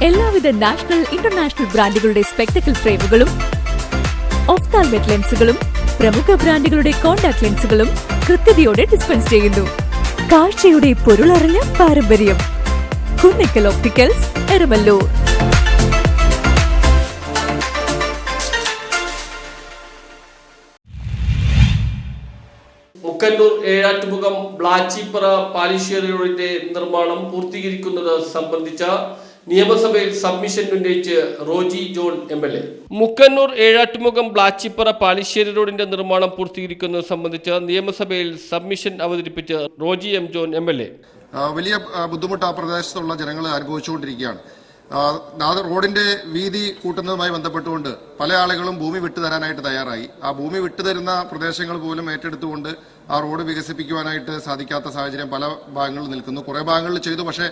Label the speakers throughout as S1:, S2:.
S1: എല്ലാവിധ national international ബ്രാൻഡുകളുടെ spectacle ഫ്രെയിമുകളും ഒഫ്താൽമെറ്റ് ലെൻസുകളും പ്രമുഖ ബ്രാൻഡുകളുടെ കോൺടാക്ട് ലെൻസുകളും കൃത്യതയോടെ ഡിസ്പെൻസ് ചെയ്യുന്നു. കാഴ്ചയുടെ പൊരുളറിഞ്ഞ പാരമ്പര്യം. കുന്നിക്കൽ ഒപ്റ്റിക്കൽസ്, എരമല്ലൂർ.
S2: മുക്കന്നൂർ ഏഴാറ്റുമുഖം ബ്ലാച്ചിപ്പറ പാലിശ്ശേരി റോഡിന്റെ നിർമ്മാണം പൂർത്തീകരിക്കുന്നത് സംബന്ധിച്ച നിയമസഭയിൽ സബ്മിഷൻ ഉന്നയിച്ച് റോജി ജോൺ MLA. മുക്കന്നൂർ ഏഴാറ്റുമുഖം ബ്ലാച്ചിപ്പറ പാലിശ്ശേരി റോഡിന്റെ നിർമ്മാണം പൂർത്തീകരിക്കുന്നത് സംബന്ധിച്ച് നിയമസഭയിൽ സബ്മിഷൻ അവതരിപ്പിച്ച് റോജി M. John MLA.
S3: വലിയ ബുദ്ധിമുട്ട് ആ പ്രദേശത്തുള്ള ജനങ്ങൾ അനുഭവിച്ചുകൊണ്ടിരിക്കുകയാണ്. റോഡിന്റെ വീതി കൂട്ടുന്നതുമായി ബന്ധപ്പെട്ടുകൊണ്ട് പല ആളുകളും ഭൂമി വിട്ടുതരാനായിട്ട് തയ്യാറായി. ആ ഭൂമി വിട്ടുതരുന്ന പ്രദേശങ്ങൾ പോലും ഏറ്റെടുത്തുകൊണ്ട് ആ റോഡ് വികസിപ്പിക്കുവാനായിട്ട് സാധിക്കാത്ത സാഹചര്യം പല ഭാഗങ്ങളിൽ നിൽക്കുന്നു. കുറെ ഭാഗങ്ങളിൽ ചെയ്തു, പക്ഷേ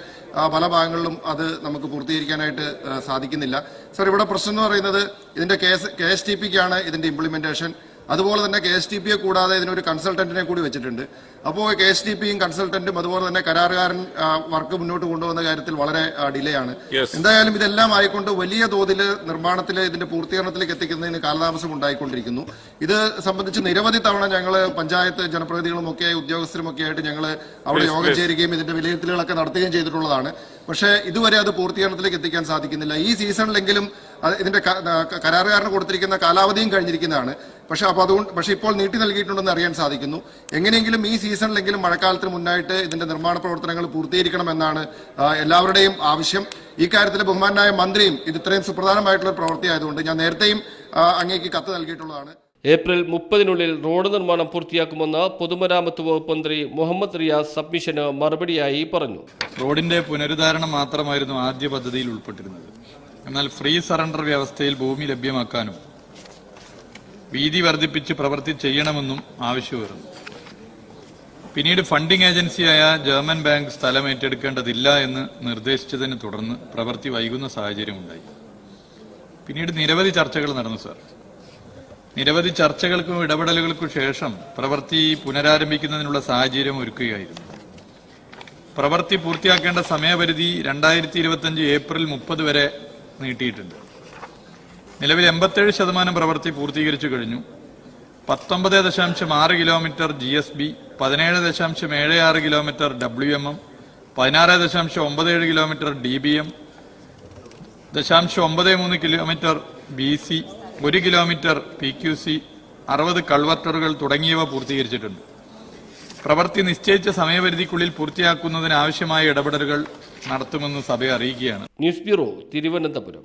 S3: പല ഭാഗങ്ങളിലും അത് നമുക്ക് പൂർത്തീകരിക്കാനായിട്ട് സാധിക്കുന്നില്ല. സർ, ഇവിടെ പ്രശ്നം എന്ന് പറയുന്നത് ഇതിന്റെ KSTPക്കാണ് ഇതിന്റെ ഇംപ്ലിമെന്റേഷൻ. അതുപോലെ തന്നെ KSTPയെ കൂടാതെ ഇതിനൊരു കൺസൾട്ടന്റിനെ കൂടി വെച്ചിട്ടുണ്ട്. അപ്പോൾ KSTPയും കൺസൾട്ടന്റും അതുപോലെ തന്നെ കരാറുകാരൻ വർക്ക് മുന്നോട്ട് കൊണ്ടുവന്ന കാര്യത്തിൽ വളരെ ഡിലേ ആണ്. എന്തായാലും ഇതെല്ലാം ആയിക്കൊണ്ട് വലിയ തോതിൽ നിർമ്മാണത്തിൽ ഇതിന്റെ പൂർത്തീകരണത്തിലേക്ക് എത്തിക്കുന്നതിന് കാലതാമസം ഉണ്ടായിക്കൊണ്ടിരിക്കുന്നു. ഇത് സംബന്ധിച്ച് നിരവധി തവണ ഞങ്ങൾ പഞ്ചായത്ത് ജനപ്രതിനിധികളും ഒക്കെ ഉദ്യോഗസ്ഥരും ഒക്കെ ആയിട്ട് ഞങ്ങൾ അവിടെ യോഗം ചേരുകയും ഇതിന്റെ വിലയിരുത്തലുകളൊക്കെ നടത്തുകയും ചെയ്തിട്ടുള്ളതാണ്. പക്ഷേ ഇതുവരെ അത് പൂർത്തീകരണത്തിലേക്ക് എത്തിക്കാൻ സാധിക്കുന്നില്ല. ഈ സീസണിലെങ്കിലും ഇതിന്റെ കരാറുകാരന് കൊടുത്തിരിക്കുന്ന കാലാവധിയും കഴിഞ്ഞിരിക്കുന്നതാണ്. പക്ഷേ ഇപ്പോൾ നീട്ടി നൽകിയിട്ടുണ്ടെന്ന് അറിയാൻ സാധിക്കുന്നു. എങ്ങനെയെങ്കിലും ഈ സീസണിലെങ്കിലും മഴക്കാലത്തിന് മുന്നായിട്ട് ഇതിന്റെ നിർമ്മാണ പ്രവർത്തനങ്ങൾ പൂർത്തീകരിക്കണമെന്നാണ് എല്ലാവരുടെയും ആവശ്യം. ഈ കാര്യത്തിൽ ബഹുമാനായ മന്ത്രിയും ഇത് ഇത്രയും സുപ്രധാനമായിട്ടുള്ള പ്രവൃത്തിയായതുകൊണ്ട് ഞാൻ നേരത്തെയും അങ്ങേക്ക് കത്ത് നൽകിയിട്ടുള്ളതാണ്.
S2: ഏപ്രിൽ 30-നുള്ളിൽ റോഡ് നിർമ്മാണം പൂർത്തിയാക്കുമെന്ന് പൊതുമരാമത്ത് വകുപ്പ് മന്ത്രി മുഹമ്മദ് റിയാസ് സബ്മിഷന് മറുപടിയായി പറഞ്ഞു.
S4: റോഡിന്റെ പുനരുദ്ധാരണം മാത്രമായിരുന്നു ആദ്യ പദ്ധതിയിൽ ഉൾപ്പെട്ടിരുന്നത്. എന്നാൽ ഫ്രീ സറണ്ടർ വ്യവസ്ഥയിൽ ഭൂമി ലഭ്യമാക്കാനും വീതി വർദ്ധിപ്പിച്ച് പ്രവൃത്തി ചെയ്യണമെന്നും ആവശ്യമായിരുന്നു. പിന്നീട് ഫണ്ടിംഗ് ഏജൻസിയായ ജർമ്മൻ ബാങ്ക് സ്ഥലം ഏറ്റെടുക്കേണ്ടതില്ല എന്ന് നിർദ്ദേശിച്ചതിനെ തുടർന്ന് പ്രവൃത്തി വൈകുന്ന സാഹചര്യമുണ്ടായി. പിന്നീട് നിരവധി ചർച്ചകൾ നടന്നു സാർ. നിരവധി ചർച്ചകൾക്കും ഇടപെടലുകൾക്കും ശേഷം പ്രവൃത്തി പുനരാരംഭിക്കുന്നതിനുള്ള സാഹചര്യം ഒരുക്കുകയായിരുന്നു. പ്രവൃത്തി പൂർത്തിയാക്കേണ്ട സമയപരിധി 2025 ഏപ്രിൽ 30 വരെ നീട്ടിയിട്ടുണ്ട്. നിലവിൽ 87% പ്രവൃത്തി പൂർത്തീകരിച്ചു കഴിഞ്ഞു. 19.6 kilometre GSB, 17.76 kilometre WMM, 16.97 kilometre DBM, 0.93 kilometre BC, 1 kilometre PQC, 60 കൾവർട്ടറുകൾ തുടങ്ങിയവ പൂർത്തീകരിച്ചിട്ടുണ്ട്. പ്രവൃത്തി നിശ്ചയിച്ച സമയപരിധിക്കുള്ളിൽ പൂർത്തിയാക്കുന്നതിന് ആവശ്യമായ ഇടപെടലുകൾ നടത്തുമെന്ന് സഭയെ അറിയിക്കുകയാണ്.
S2: News bureau, Thiruvananthapuram.